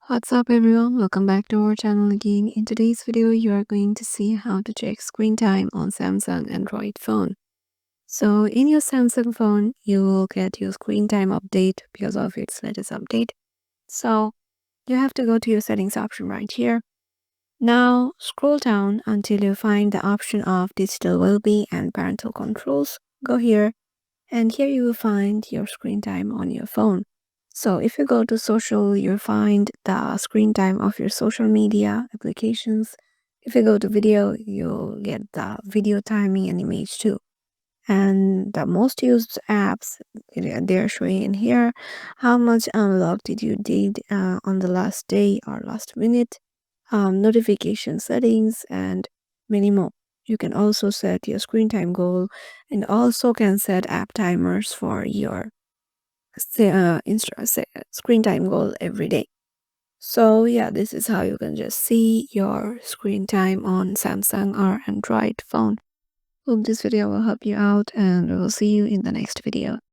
What's up everyone, welcome back to our channel again. In today's video, you are going to see how to check screen time on Samsung Android phone. So in your Samsung phone, you will get your screen time update because of its latest update. So you have to go to your settings option right here. Now scroll down until you find the option of digital well-being and parental controls. Go here and here you will find your screen time on your phone. So if you go to social, you'll find the screen time of your social media applications. If you go to video, you'll get the video timing and image too. And the most used apps, they're showing in here how much unlock did you did on the last day or last minute, notification settings, and many more. You can also set your screen time goal and also can set app timers for your screen time goal every day. So yeah, this is how you can just see your screen time on Samsung or Android phone. Hope this video will help you out and we will see you in the next video.